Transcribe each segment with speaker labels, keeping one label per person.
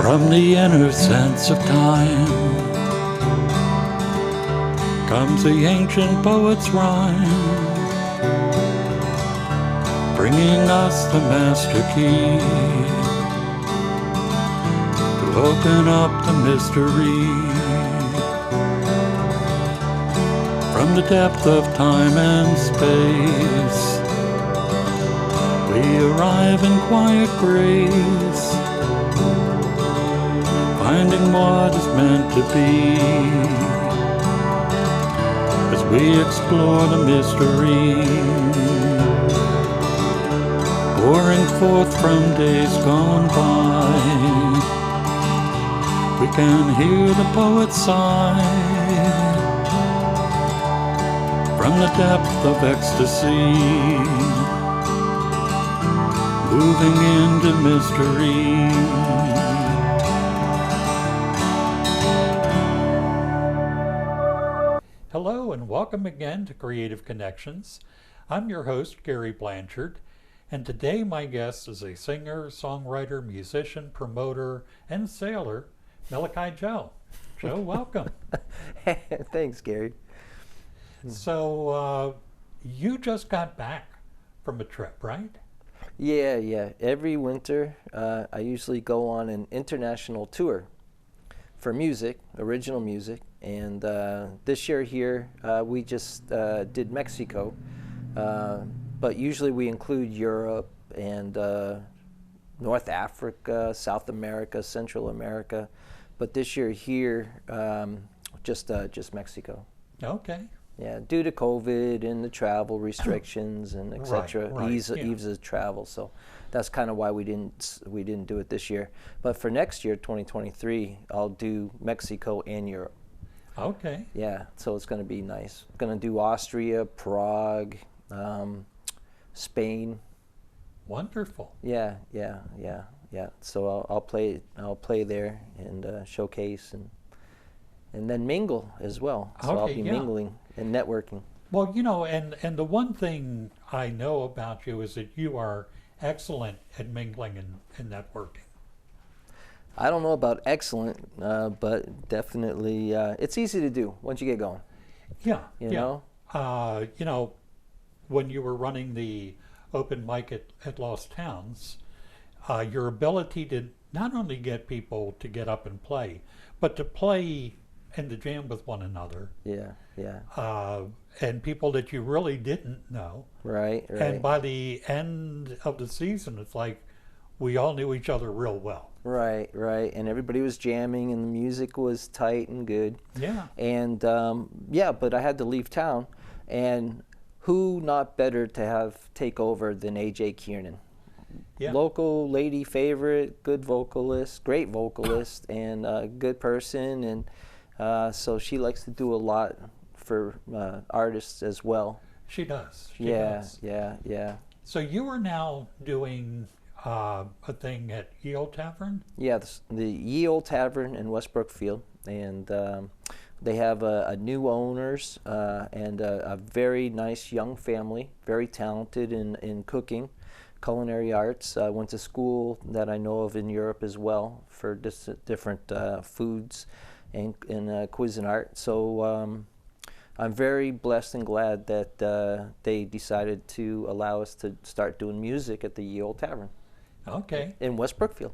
Speaker 1: From the inner sense of time comes the ancient poet's rhyme, bringing us the master key to open up the mystery. From the depth of time and space, we arrive in quiet grace, finding what is meant to be as we explore the mystery, pouring forth from days gone by. We can hear the poet sigh from the depth of ecstasy, moving into mystery. Hello and welcome again to Creative Connections. I'm your host, Gary Blanchard, and today my guest is a singer, songwriter, musician, promoter, and sailor, Melekai Joe. Joe, welcome.
Speaker 2: Thanks, Gary.
Speaker 1: So, you just got back from a trip, right?
Speaker 2: Yeah. Every winter, I usually go on an international tour for music, original music. And this year here, we just did Mexico. But usually we include Europe and North Africa, South America, Central America. But this year here, just Mexico.
Speaker 1: Okay.
Speaker 2: Yeah, due to COVID and the travel restrictions and etc.
Speaker 1: Right,
Speaker 2: ease of travel. So that's kind of why we didn't do it this year. But for next year, 2023, I'll do Mexico and Europe.
Speaker 1: Okay.
Speaker 2: Yeah, so it's going to be nice. Going to do Austria, Prague, Spain.
Speaker 1: Wonderful.
Speaker 2: Yeah. So I'll play there and showcase and then mingle as well. So I'll be mingling and networking.
Speaker 1: Well, you know, and the one thing I know about you is that you are excellent at mingling and networking.
Speaker 2: I don't know about excellent, but definitely it's easy to do once you get going.
Speaker 1: Yeah.
Speaker 2: You know?
Speaker 1: You know, when you were running the open mic at Lost Towns, your ability to not only get people to get up and play, but to play and to jam with one another.
Speaker 2: Yeah.
Speaker 1: And people that you really didn't know.
Speaker 2: Right.
Speaker 1: And by the end of the season, it's like we all knew each other real well.
Speaker 2: Right. And everybody was jamming and the music was tight and good.
Speaker 1: Yeah.
Speaker 2: And but I had to leave town, and who not better to have take over than AJ Kiernan?
Speaker 1: Yeah.
Speaker 2: Local lady favorite, good vocalist, great vocalist, and a good person, and so she likes to do a lot for artists as well.
Speaker 1: She does.
Speaker 2: Yeah.
Speaker 1: So you are now doing a thing at Ye Olde Tavern?
Speaker 2: Yeah, the Ye Olde Tavern in West Brookfield, and they have a new owners and a very nice young family, very talented in cooking, culinary arts. I went to school that I know of in Europe as well for different foods and cuisine art. So I'm very blessed and glad that they decided to allow us to start doing music at the Ye Olde Tavern.
Speaker 1: Okay.
Speaker 2: In West Brookfield.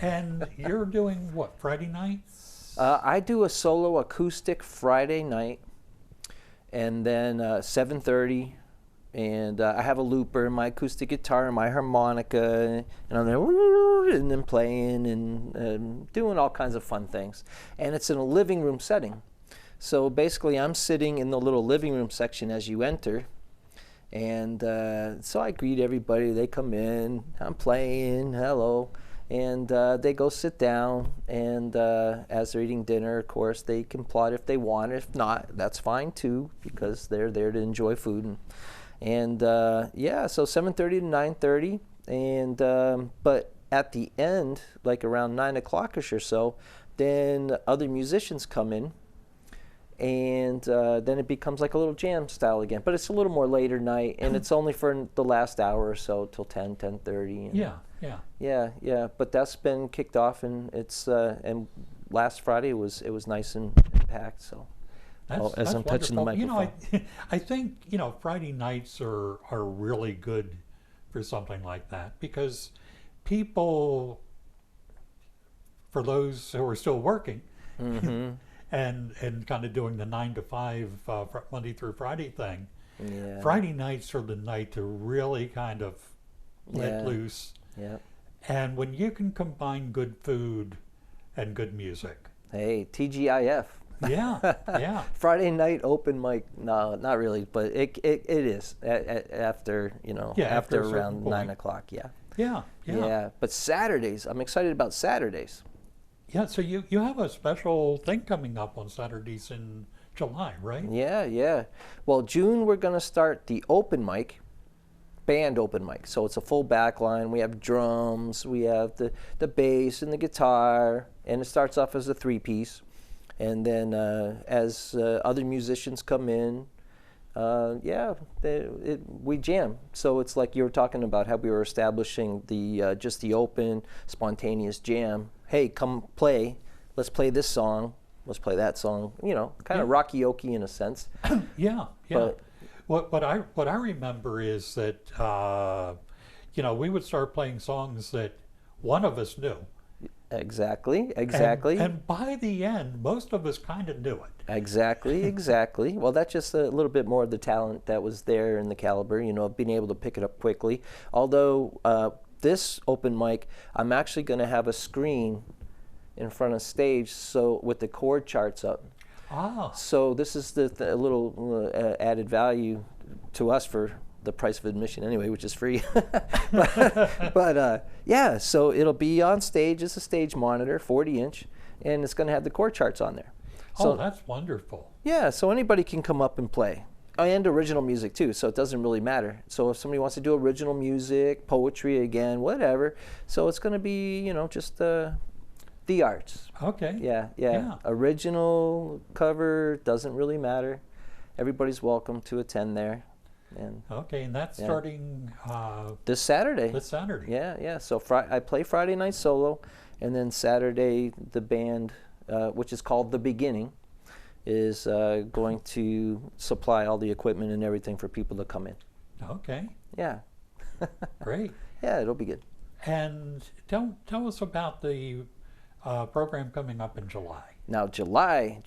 Speaker 1: And you're doing what, Friday nights?
Speaker 2: I do a solo acoustic Friday night, and then 7:30, and I have a looper, my acoustic guitar, and my harmonica, and I'm there, and then playing and doing all kinds of fun things. And it's in a living room setting. So basically, I'm sitting in the little living room section as you enter. And so I greet everybody. They come in, I'm playing, hello, and they go sit down, and as they're eating dinner, of course, they can plot if they want. If not, that's fine too, because they're there to enjoy food. And so 7:30 to 9:30, and but at the end, like around 9 o'clockish or so, then other musicians come in, and then it becomes like a little jam style again. But it's a little more later night, and it's only for the last hour or so till 10:30. Yeah. But that's been kicked off, and it's and last Friday it was nice and packed. So
Speaker 1: That's
Speaker 2: I'm touching the
Speaker 1: wonderful.
Speaker 2: microphone.
Speaker 1: I think Friday nights are really good for something like that, because people, for those who are still working,
Speaker 2: Mm-hmm.
Speaker 1: and kind of doing the 9 to 5 Monday through Friday thing,
Speaker 2: Yeah.
Speaker 1: Friday nights are the night to really kind of let loose.
Speaker 2: Yeah.
Speaker 1: And when you can combine good food and good music,
Speaker 2: Hey, TGIF.
Speaker 1: yeah.
Speaker 2: Friday night open mic. No, not really, but it is after after
Speaker 1: a certain
Speaker 2: around
Speaker 1: point.
Speaker 2: 9 o'clock. Yeah.
Speaker 1: Yeah.
Speaker 2: But Saturdays, I'm excited about Saturdays.
Speaker 1: Yeah, so you have a special thing coming up on Saturdays in July, right?
Speaker 2: Yeah. Well, June we're gonna start the open mic, band open mic. So it's a full back line. We have drums, we have the bass and the guitar, and it starts off as a 3-piece. And then as other musicians come in, we jam. So it's like you were talking about how we were establishing the just the open, spontaneous jam. Hey, come play. Let's play this song. Let's play that song. Kind of rocky-oky in a sense.
Speaker 1: Yeah.
Speaker 2: But
Speaker 1: What I remember is that we would start playing songs that one of us knew.
Speaker 2: Exactly.
Speaker 1: And by the end, most of us kind of knew it.
Speaker 2: Exactly. Well, that's just a little bit more of the talent that was there in the caliber, being able to pick it up quickly. Although this open mic, I'm actually going to have a screen in front of stage, so with the chord charts up. So this is the little added value to us for the price of admission anyway, which is free. but so it'll be on stage. It's a stage monitor, 40-inch, and it's going to have the chord charts on there. So,
Speaker 1: that's wonderful.
Speaker 2: Yeah, so anybody can come up and play. And original music too, so it doesn't really matter. So if somebody wants to do original music, poetry again, whatever, so it's going to be, just the arts.
Speaker 1: Okay.
Speaker 2: Yeah. Original, cover, doesn't really matter. Everybody's welcome to attend there. And
Speaker 1: that's starting
Speaker 2: this Saturday. Yeah. So I play Friday night solo, and then Saturday the band, which is called The Beginning, is going to supply all the equipment and everything for people to come in.
Speaker 1: Okay.
Speaker 2: Yeah.
Speaker 1: Great.
Speaker 2: Yeah, it'll be good.
Speaker 1: And tell us about the program coming up in July.
Speaker 2: Now, July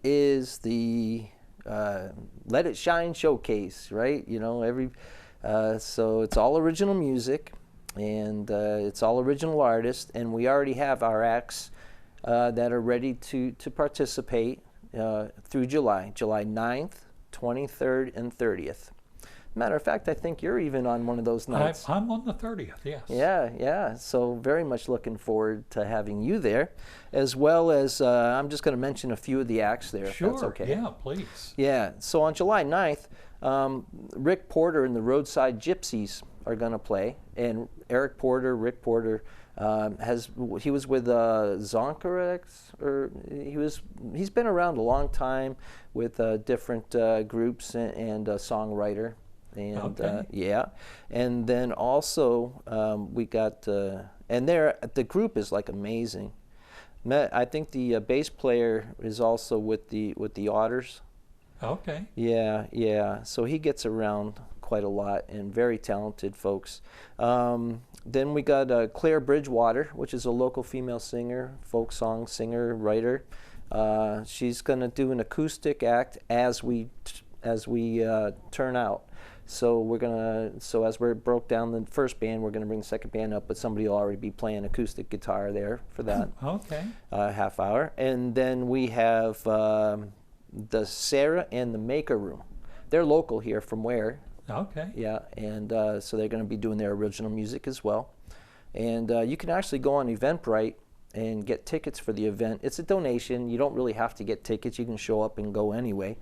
Speaker 2: is the Let It Shine showcase, right? So it's all original music, and it's all original artists, and we already have our acts that are ready to participate through July 9th, 23rd, and 30th. Matter of fact, I think you're even on one of those nights.
Speaker 1: I'm on the 30th, yes.
Speaker 2: Yeah. So very much looking forward to having you there, as well as I'm just going to mention a few of the acts there,
Speaker 1: Sure.
Speaker 2: if that's okay.
Speaker 1: Yeah, please.
Speaker 2: Yeah. So on July 9th, Rick Porter and the Roadside Gypsies are going to play, and Rick Porter, he was with Zonkarex, or he's been around a long time with different groups and a songwriter. And and then also we got and the group is like amazing. I think the bass player is also with the Otters.
Speaker 1: Okay.
Speaker 2: Yeah. So he gets around quite a lot, and very talented folks. Then we got Claire Bridgewater, which is a local female singer, folk song singer, writer. She's going to do an acoustic act as we turn out. So as we broke down the first band, we're going to bring the second band up, but somebody will already be playing acoustic guitar there for that.
Speaker 1: Okay.
Speaker 2: Half hour. And then we have the Sarah and the Maker Room. They're local here from Ware.
Speaker 1: Okay.
Speaker 2: Yeah, and so they're going to be doing their original music as well. And you can actually go on Eventbrite and get tickets for the event. It's a donation. You don't really have to get tickets. You can show up and go anyway.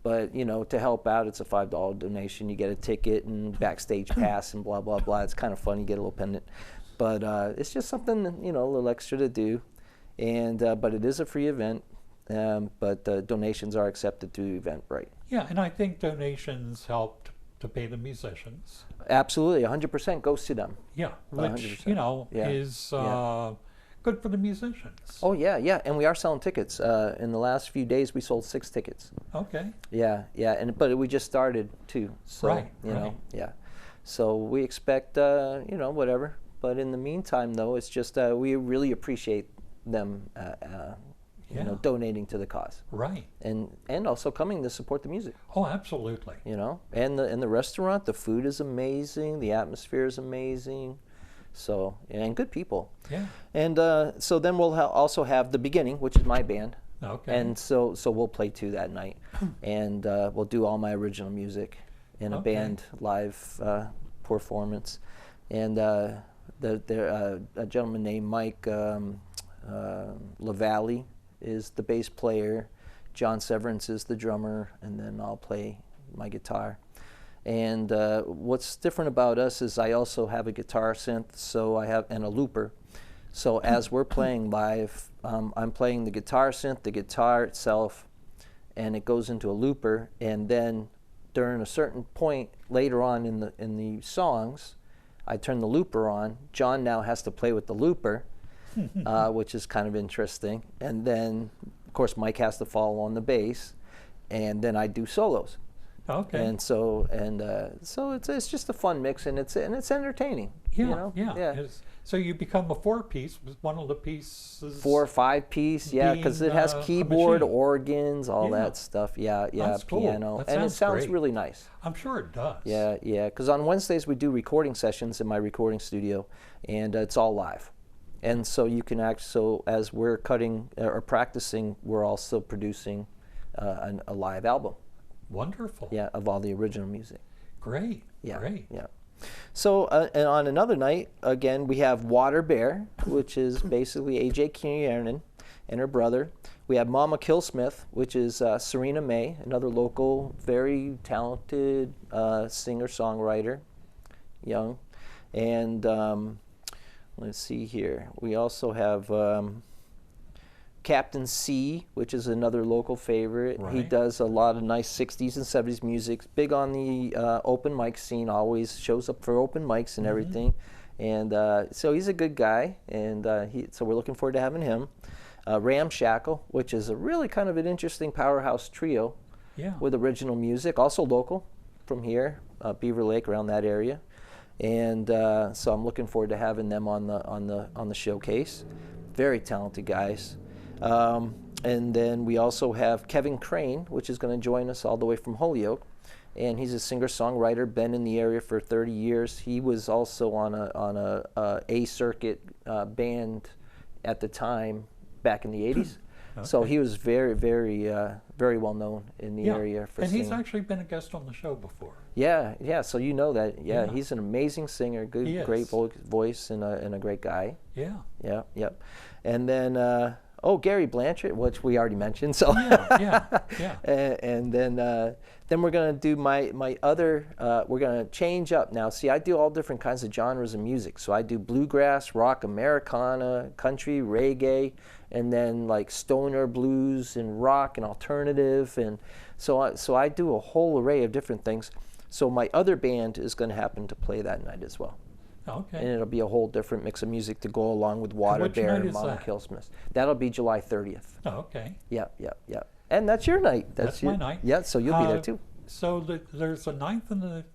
Speaker 2: But, to help out, it's a $5 donation. You get a ticket and backstage pass and blah, blah, blah. It's kind of fun. You get a little pendant. But it's just something, a little extra to do. And but it is a free event. but donations are accepted through Eventbrite.
Speaker 1: Yeah, and I think donations help to pay the musicians.
Speaker 2: Absolutely, 100% goes to them.
Speaker 1: Yeah, which
Speaker 2: 100%. Yeah.
Speaker 1: is good for the musicians.
Speaker 2: Oh yeah, yeah, and we are selling tickets. In the last few days, we sold 6 tickets.
Speaker 1: Okay.
Speaker 2: Yeah, yeah, but we just started too, so
Speaker 1: Right,
Speaker 2: you know,
Speaker 1: right.
Speaker 2: yeah. So we expect, whatever. But in the meantime, though, it's just we really appreciate them, donating to the cause,
Speaker 1: Right.
Speaker 2: and also coming to support the music.
Speaker 1: Oh, absolutely.
Speaker 2: And the restaurant, the food is amazing, the atmosphere is amazing, so and good people.
Speaker 1: Yeah.
Speaker 2: And so then we'll also have the beginning, which is my band.
Speaker 1: Okay.
Speaker 2: And so we'll play 2 that night, and we'll do all my original music in a band live performance. And a gentleman named Mike LaValle is the bass player. John Severance is the drummer, and then I'll play my guitar. And what's different about us is I also have a guitar synth, and a looper. So as we're playing live, I'm playing the guitar synth, the guitar itself, and it goes into a looper. And then during a certain point later on in the songs, I turn the looper on. John now has to play with the looper, which is kind of interesting. And then, of course, Mike has to follow on the bass, and then I do solos.
Speaker 1: Okay.
Speaker 2: And so it's just a fun mix, and it's entertaining.
Speaker 1: Yeah,
Speaker 2: Yeah.
Speaker 1: So you become a 4-piece with one of the pieces.
Speaker 2: 4 or 5 piece, yeah, because
Speaker 1: being,
Speaker 2: it has
Speaker 1: a
Speaker 2: keyboard,
Speaker 1: machine.
Speaker 2: organs, all
Speaker 1: Yeah.
Speaker 2: that stuff. Yeah,
Speaker 1: That's cool.
Speaker 2: piano,
Speaker 1: That
Speaker 2: and it
Speaker 1: sounds
Speaker 2: sounds
Speaker 1: great.
Speaker 2: really nice.
Speaker 1: I'm sure it does.
Speaker 2: Yeah, yeah. Because on Wednesdays we do recording sessions in my recording studio, and it's all live. And so you can so as we're cutting or practicing, we're also producing a live album.
Speaker 1: Wonderful.
Speaker 2: Yeah, of all the original music.
Speaker 1: Great.
Speaker 2: Yeah,
Speaker 1: Great.
Speaker 2: yeah. So and on another night, again, we have Water Bear, which is basically A.J. Kiernan and her brother. We have Mama Killsmith, which is Serena May, another local, very talented singer-songwriter, young. And let's see here. We also have Captain C, which is another local favorite.
Speaker 1: Right.
Speaker 2: He does a lot of nice 60s and 70s music. Big on the open mic scene, always shows up for open mics and everything. And so he's a good guy, and so we're looking forward to having him. Ramshackle, which is a really kind of an interesting powerhouse trio with original music, also local from here, Beaver Lake, around that area. And so I'm looking forward to having them on the showcase. Very talented guys. And then we also have Kevin Crane, which is going to join us all the way from Holyoke, and he's a singer-songwriter, been in the area for 30 years. He was also on a circuit band at the time back in the 80s. Okay. So he was very, very, very well known in the area for singing.
Speaker 1: And he's actually been a guest on the show before.
Speaker 2: Yeah, yeah. So you know that. Yeah, he's an amazing singer, great voice, and a great guy.
Speaker 1: Yeah.
Speaker 2: Yeah, yep. And then Gary Blanchard, which we already mentioned. So
Speaker 1: yeah.
Speaker 2: And then we're gonna do my other. We're gonna change up now. See, I do all different kinds of genres of music. So I do bluegrass, rock, Americana, country, reggae, and then like stoner blues and rock and alternative. And so I do a whole array of different things. So my other band is going to happen to play that night as well.
Speaker 1: Okay.
Speaker 2: And it'll be a whole different mix of music to go along with Water Bear and Mama Killsmith. That'll be July 30th.
Speaker 1: Oh, okay.
Speaker 2: Yep. And that's your night.
Speaker 1: That's my night.
Speaker 2: Yeah, so you'll be there too.
Speaker 1: So there's the 9th and the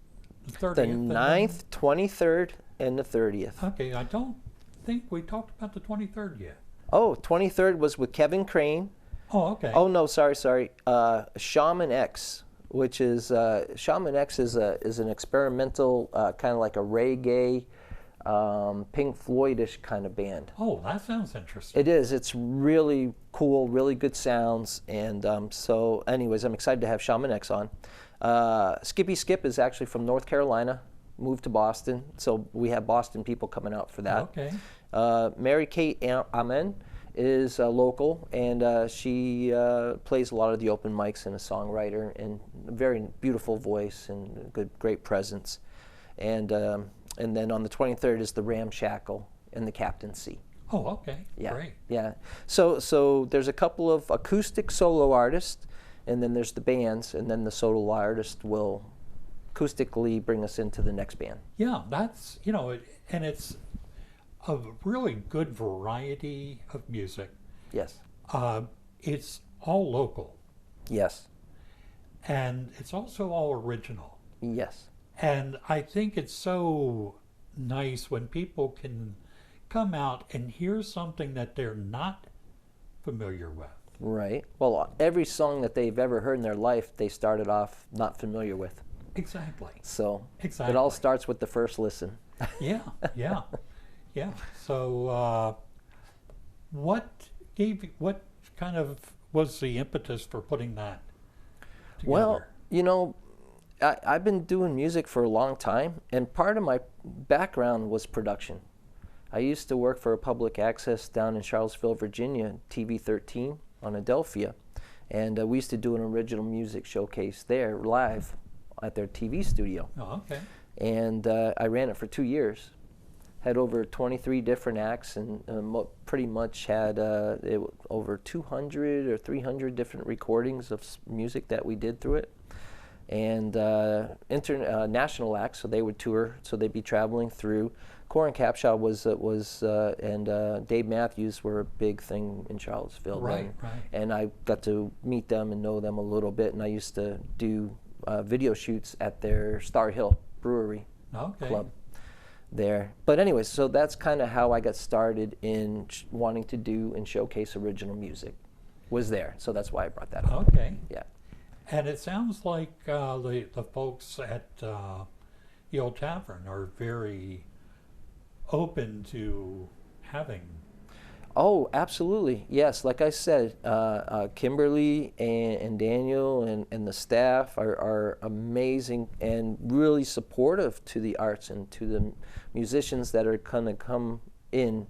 Speaker 1: 30th.
Speaker 2: The 9th, 23rd, and the 30th.
Speaker 1: Okay, I don't think we talked about the 23rd yet.
Speaker 2: Oh, 23rd was with Kevin Crane.
Speaker 1: Oh, okay.
Speaker 2: Oh, no, sorry. Shaman X, which is, Shaman X is an experimental, kind of like a reggae, Pink Floyd-ish kind of band.
Speaker 1: Oh, that sounds interesting.
Speaker 2: It is. It's really cool, really good sounds. And so anyways, I'm excited to have Shaman X on. Skippy Skip is actually from North Carolina, moved to Boston. So we have Boston people coming out for that.
Speaker 1: Okay.
Speaker 2: Mary Kate Amen is local, and she plays a lot of the open mics and a songwriter, and a very beautiful voice and great presence. And then on the 23rd is the Ramshackle and the Captain C.
Speaker 1: Oh, okay.
Speaker 2: Yeah,
Speaker 1: Great.
Speaker 2: yeah. So there's a couple of acoustic solo artists, and then there's the bands, and then the solo artist will acoustically bring us into the next band.
Speaker 1: Yeah, that's, you know, and it's a really good variety of music.
Speaker 2: Yes.
Speaker 1: It's all local,
Speaker 2: Yes.
Speaker 1: and it's also all original.
Speaker 2: Yes.
Speaker 1: And I think it's so nice when people can come out and hear something that they're not familiar with.
Speaker 2: Right. Well, every song that they've ever heard in their life, they started off not familiar with.
Speaker 1: Exactly.
Speaker 2: So
Speaker 1: Exactly.
Speaker 2: it all starts with the first listen.
Speaker 1: Yeah, yeah, yeah. So, what kind of was the impetus for putting that together?
Speaker 2: Well, you know, I've been doing music for a long time, and part of my background was production. I used to work for a public access down in Charlottesville, Virginia, TV 13 on Adelphia, and we used to do an original music showcase there live at their TV studio.
Speaker 1: Oh, okay.
Speaker 2: And I ran it for 2 years. Had over 23 different acts, and pretty much had over 200 or 300 different recordings of music that we did through it. And national acts, so they would tour, so they'd be traveling through. Core and Capshaw and Dave Matthews were a big thing in Charlottesville.
Speaker 1: Right, right.
Speaker 2: And I got to meet them and know them a little bit, and I used to do video shoots at their Star Hill Brewery
Speaker 1: Okay.
Speaker 2: club there. But anyway, so that's kind of how I got started in wanting to do and showcase original music, was there. So that's why I brought that up.
Speaker 1: Okay.
Speaker 2: Yeah.
Speaker 1: And it sounds like the folks at the Old Tavern are very open to having.
Speaker 2: Oh, absolutely. Yes, like I said, Kimberly and Daniel and the staff are amazing and really supportive to the arts and to the musicians that are going to come in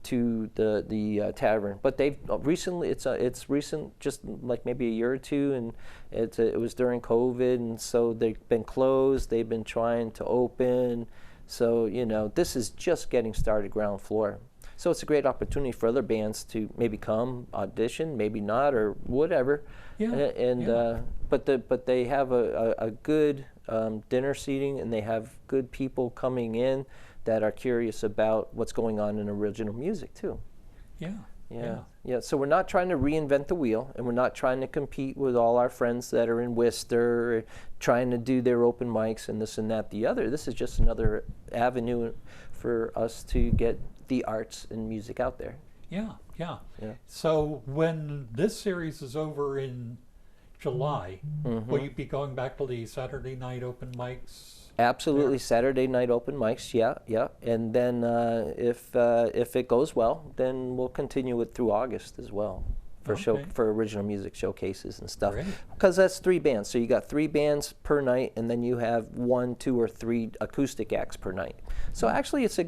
Speaker 2: to the tavern. But they've recently, it's recent, just like maybe a year or two, and it was during COVID, and so they've been closed. They've been trying to open. So, you know, this is just getting started, ground floor. So it's a great opportunity for other bands to maybe come audition, maybe not, or whatever.
Speaker 1: Yeah.
Speaker 2: And but they have a good dinner seating, and they have good people coming in that are curious about what's going on in original music too.
Speaker 1: Yeah.
Speaker 2: Yeah. So we're not trying to reinvent the wheel, and we're not trying to compete with all our friends that are in Worcester, or trying to do their open mics and this and that, the other. This is just another avenue for us to get the arts and music out there.
Speaker 1: Yeah.
Speaker 2: Yeah.
Speaker 1: So when this series is over in July, will you be going back to the Saturday night open mics?
Speaker 2: Absolutely,
Speaker 1: there?
Speaker 2: Saturday night open mics. Yeah. And then if it goes well, then we'll continue it through August as well for
Speaker 1: Okay.
Speaker 2: for original music showcases and stuff.
Speaker 1: Great.
Speaker 2: Because that's 3 bands, so you got 3 bands per night, and then you have 1, 2, or 3 acoustic acts per night. So actually, it's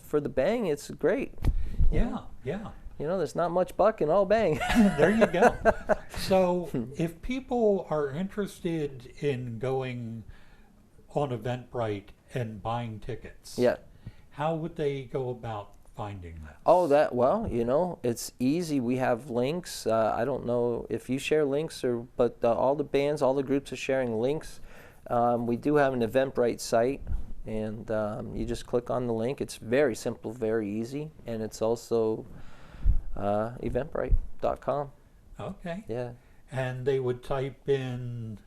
Speaker 2: for the bang, it's great.
Speaker 1: Yeah.
Speaker 2: You know, there's not much buck in all bang.
Speaker 1: There you go. So if people are interested in going on Eventbrite and buying tickets,
Speaker 2: Yeah.
Speaker 1: how would they go about finding that?
Speaker 2: Oh, it's easy. We have links. I don't know if you share links, but all the bands, all the groups are sharing links. We do have an Eventbrite site, and you just click on the link. It's very simple, very easy, and it's also eventbrite.com.
Speaker 1: Okay.
Speaker 2: Yeah.
Speaker 1: And they would type in.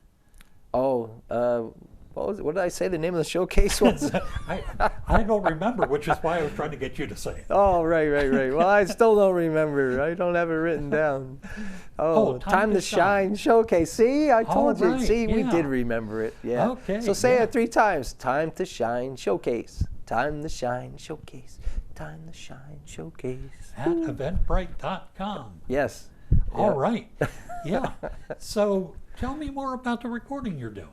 Speaker 2: What did I say the name of the showcase was?
Speaker 1: I don't remember, which is why I was trying to get you to say it.
Speaker 2: Oh, right. Well, I still don't remember. I don't have it written down. Time to Shine Showcase. See, I told you.
Speaker 1: Right,
Speaker 2: See, we
Speaker 1: yeah.
Speaker 2: did remember it. Yeah.
Speaker 1: Okay,
Speaker 2: So say
Speaker 1: yeah.
Speaker 2: it 3 times. Time to Shine Showcase. Time to Shine Showcase. Time to Shine Showcase.
Speaker 1: At eventbrite.com.
Speaker 2: Yes.
Speaker 1: All
Speaker 2: Yeah.
Speaker 1: right. Yeah. So tell me more about the recording you're doing.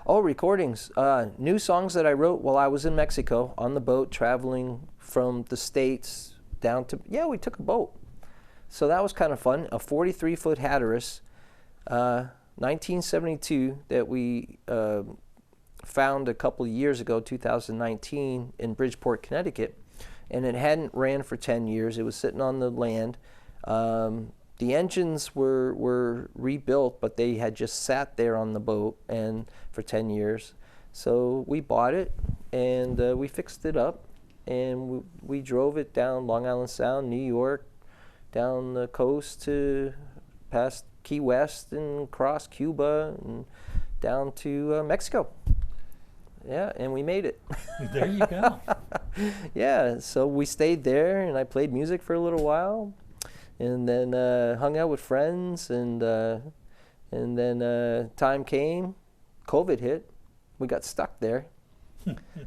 Speaker 2: Oh, recordings. New songs that I wrote while I was in Mexico on the boat, traveling from the States down to, we took a boat. So that was kind of fun. A 43-foot Hatteras, 1972, that we found a couple of years ago, 2019, in Bridgeport, Connecticut. and it hadn't ran for 10 years. It was sitting on the land. The engines were rebuilt, but they had just sat there on the boat and for 10 years. So we bought it, and we fixed it up, and we drove it down Long Island Sound, New York, down the coast to past Key West and across Cuba and down to Mexico. Yeah, and we made it.
Speaker 1: There you go.
Speaker 2: Yeah, so we stayed there, and I played music for a little while, and then hung out with friends, and then time came, COVID hit, we got stuck there.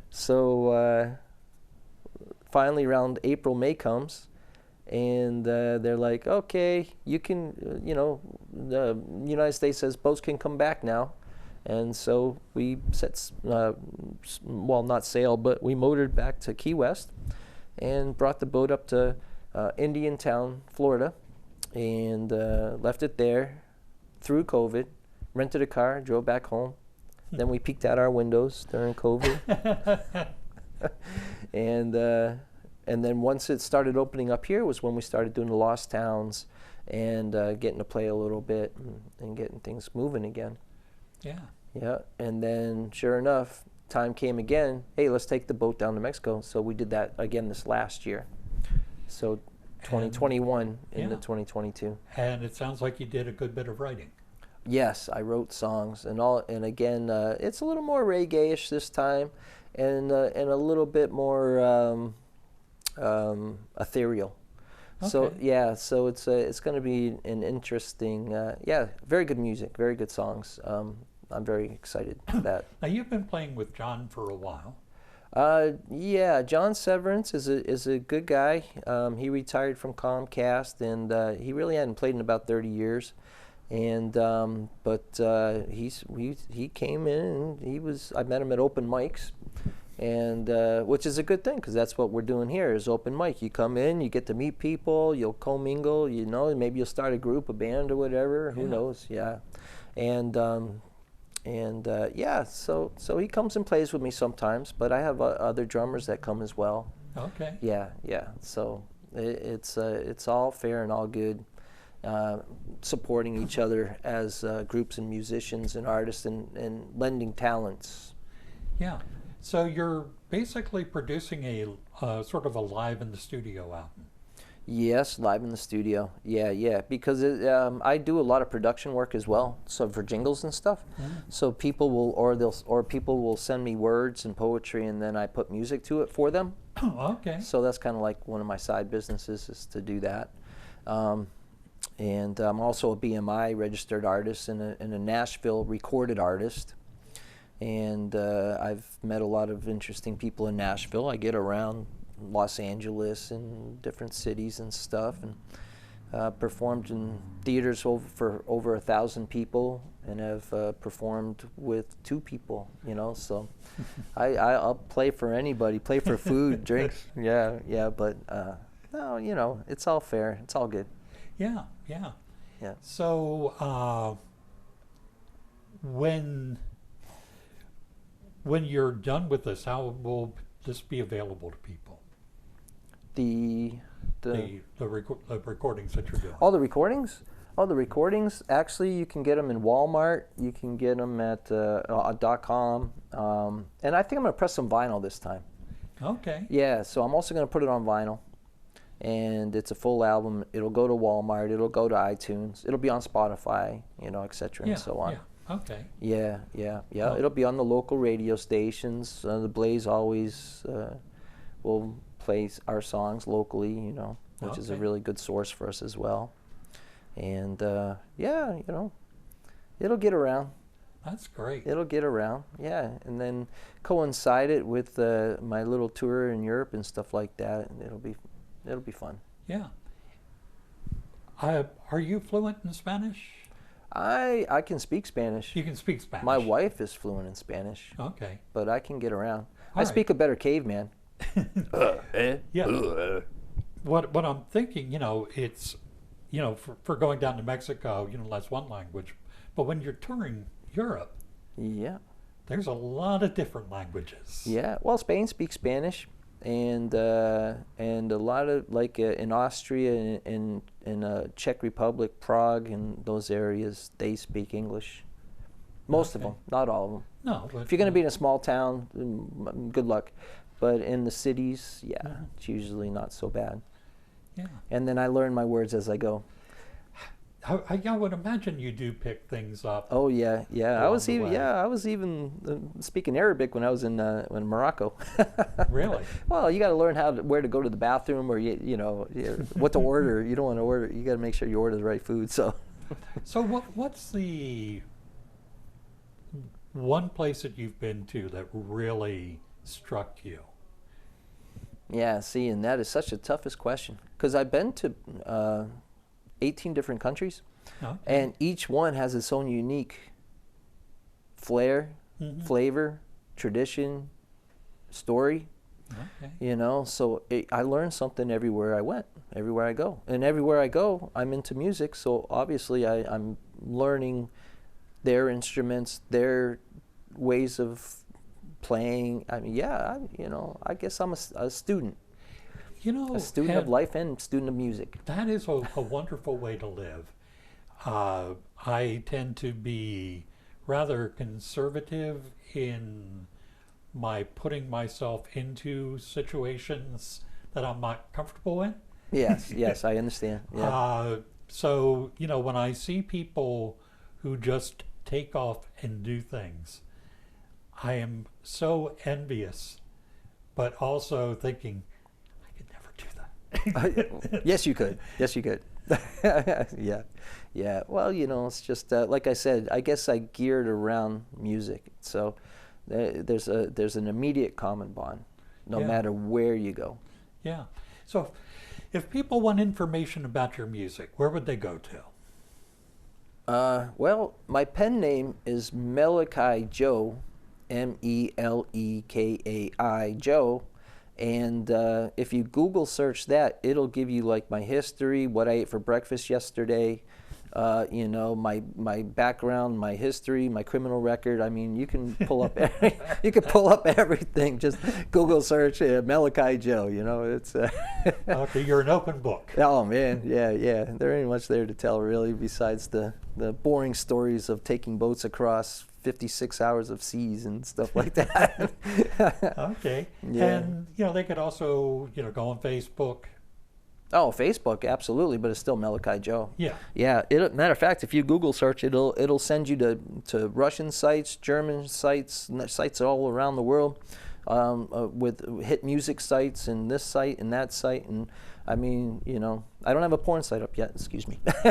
Speaker 2: So finally around April, May comes, and they're like, okay, you can, the United States says boats can come back now. And so we well, not sailed, but we motored back to Key West and brought the boat up to Indiantown, Florida, and left it there through COVID, rented a car, drove back home. Then we peeked out our windows during COVID. And then once it started opening up here was when we started doing the Lost Towns and getting to play a little bit and getting things moving again.
Speaker 1: Yeah.
Speaker 2: Yeah, and then sure enough, time came again. Hey, let's take the boat down to Mexico. So we did that again this last year. So 2021 into 2022.
Speaker 1: And it sounds like you did a good bit of writing.
Speaker 2: Yes, I wrote songs and again, it's a little more reggae-ish this time, and a little bit more ethereal.
Speaker 1: Okay.
Speaker 2: So yeah, so it's going to be an interesting, very good music, very good songs. I'm very excited for that.
Speaker 1: Now you've been playing with John for a while.
Speaker 2: Yeah, John Severance is a good guy. He retired from Comcast, and he really hadn't played in about 30 years. And but he came in, and I met him at open mics, and which is a good thing, because that's what we're doing here is open mic. You come in, you get to meet people, you'll commingle, maybe you'll start a group, a band or whatever. Who knows? Yeah, and so he comes and plays with me sometimes, but I have other drummers that come as well.
Speaker 1: Okay.
Speaker 2: Yeah. So it's all fair and all good. Supporting each other as groups and musicians and artists and lending talents.
Speaker 1: Yeah. So you're basically producing a sort of a live in the studio album.
Speaker 2: Yes, live in the studio. Yeah. Because I do a lot of production work as well. So for jingles and stuff. So people will send me words and poetry, and then I put music to it for them.
Speaker 1: Okay.
Speaker 2: So that's kind of like one of my side businesses is to do that. And I'm also a BMI registered artist and a Nashville recorded artist. And I've met a lot of interesting people in Nashville. I get around Los Angeles and different cities and stuff, and performed in theaters for over 1,000 people, and have performed with 2 people. So I'll play for anybody. Play for food, drinks. Yeah. But no, it's all fair. It's all good.
Speaker 1: Yeah. So when you're done with this, how will this be available to people? The recordings that you're doing.
Speaker 2: All the recordings? Oh, the recordings. Actually, you can get them in Walmart. You can get them at .com. And I think I'm going to press some vinyl this time.
Speaker 1: Okay.
Speaker 2: Yeah. So I'm also going to put it on vinyl. And it's a full album. It'll go to Walmart. It'll go to iTunes. It'll be on Spotify, et cetera, and so on.
Speaker 1: Yeah. Okay.
Speaker 2: Yeah.
Speaker 1: Oh.
Speaker 2: It'll be on the local radio stations. The Blaze always will play our songs locally, which is a really good source for us as well. And it'll get around.
Speaker 1: That's great.
Speaker 2: It'll get around, yeah. And then coincide it with my little tour in Europe and stuff like that, and it'll be fun.
Speaker 1: Yeah. Are you fluent in Spanish?
Speaker 2: I can speak Spanish.
Speaker 1: You can speak Spanish.
Speaker 2: My wife is fluent in Spanish.
Speaker 1: Okay.
Speaker 2: But I can get around.
Speaker 1: All
Speaker 2: I speak a better caveman.
Speaker 1: Yeah. What I'm thinking, it's, for going down to Mexico, that's one language. But when you're touring Europe,
Speaker 2: yeah,
Speaker 1: there's a lot of different languages.
Speaker 2: Yeah. Well, Spain speaks Spanish. and a lot of like in Austria and in Czech Republic, Prague, and those areas, they speak English. Most of them, not all of them.
Speaker 1: No, but
Speaker 2: If you're going to be in a small town, good luck. But in the cities, yeah,
Speaker 1: Mhm.
Speaker 2: it's usually not so bad.
Speaker 1: yeah.
Speaker 2: And then I learn my words as I go.
Speaker 1: I would imagine you do pick things up.
Speaker 2: Oh yeah, yeah.
Speaker 1: Along the way.
Speaker 2: I was even speaking Arabic when I was in Morocco.
Speaker 1: Really?
Speaker 2: Well, you got to learn where to go to the bathroom, or what to order. You don't want to order. You got to make sure you order the right food. So,
Speaker 1: So what's the one place that you've been to that really struck you?
Speaker 2: yeah. See, and that is such a toughest question because I've been to 18 different countries,
Speaker 1: Okay.
Speaker 2: and each one has its own unique flair,
Speaker 1: Mhm.
Speaker 2: flavor, tradition, story.
Speaker 1: Okay.
Speaker 2: So I learned something everywhere I went, everywhere I go. And everywhere I go, I'm into music, so obviously I'm learning their instruments, their ways of playing. I mean, yeah, I guess I'm a student,
Speaker 1: A
Speaker 2: student of
Speaker 1: and
Speaker 2: life and student of music.
Speaker 1: that is a wonderful way to live. I tend to be rather conservative in my putting myself into situations that I'm not comfortable in.
Speaker 2: Yes, yes, I understand. Yeah.
Speaker 1: So, when I see people who just take off and do things, I am so envious, but also thinking, I could never do that.
Speaker 2: Yes, you could. Yes, you could. Yeah, yeah. Well, it's just like I said. I guess I geared around music, so there's an immediate common bond, no
Speaker 1: Yeah.
Speaker 2: matter where you go.
Speaker 1: Yeah. So if people want information about your music, where would they go to?
Speaker 2: Well, my pen name is Melekai Joe, Melekai Joe, and if you Google search that, it'll give you like my history, what I ate for breakfast yesterday, my background, my history, my criminal record. I mean, you can pull up everything. Just Google search Melekai Joe. It's.
Speaker 1: Okay, you're an open book.
Speaker 2: Oh man, yeah. There ain't much there to tell really, besides the boring stories of taking boats across 56 hours of seas and stuff like that.
Speaker 1: Okay.
Speaker 2: Yeah.
Speaker 1: And, they could also, go on Facebook.
Speaker 2: Oh, Facebook, absolutely, but it's still Melekai Joe.
Speaker 1: Yeah.
Speaker 2: Yeah. Matter of fact, if you Google search, it'll send you to Russian sites, German sites, sites all around the world, with hit music sites and this site and that site. And I mean, I don't have a porn site up yet. Excuse me. but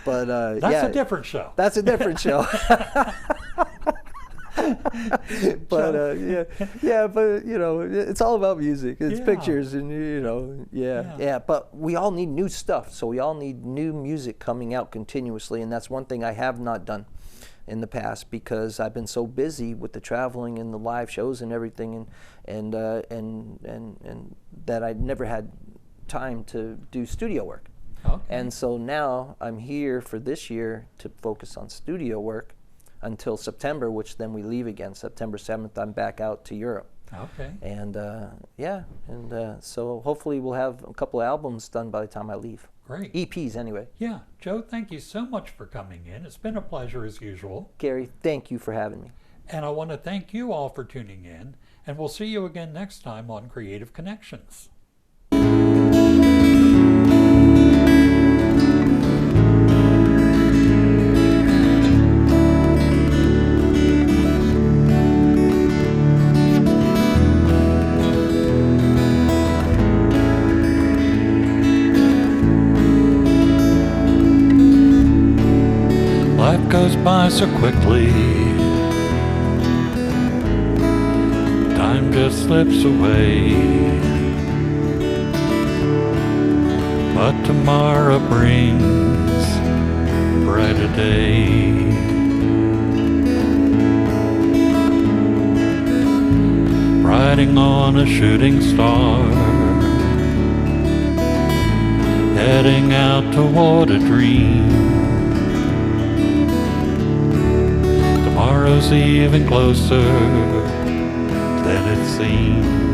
Speaker 1: That's a different show.
Speaker 2: That's a different show. But but it's all about music. It's
Speaker 1: Yeah.
Speaker 2: pictures and yeah. But we all need new stuff, so we all need new music coming out continuously, and that's one thing I have not done in the past because I've been so busy with the traveling and the live shows and everything, and that I never had time to do studio work.
Speaker 1: Okay.
Speaker 2: And so now I'm here for this year to focus on studio work until September, which then we leave again. September 7th, I'm back out to Europe.
Speaker 1: Okay.
Speaker 2: And so hopefully we'll have a couple of albums done by the time I leave.
Speaker 1: Great.
Speaker 2: EPs anyway.
Speaker 1: Yeah. Joe, thank you so much for coming in. It's been a pleasure as usual.
Speaker 2: Gary, thank you for having me.
Speaker 1: And I want to thank you all for tuning in. And we'll see you again next time on Creative Connections. Life goes by so quickly, time just slips away, but tomorrow brings a brighter day. Riding on a shooting star, heading out toward a dream. Tomorrow's even closer than it scene.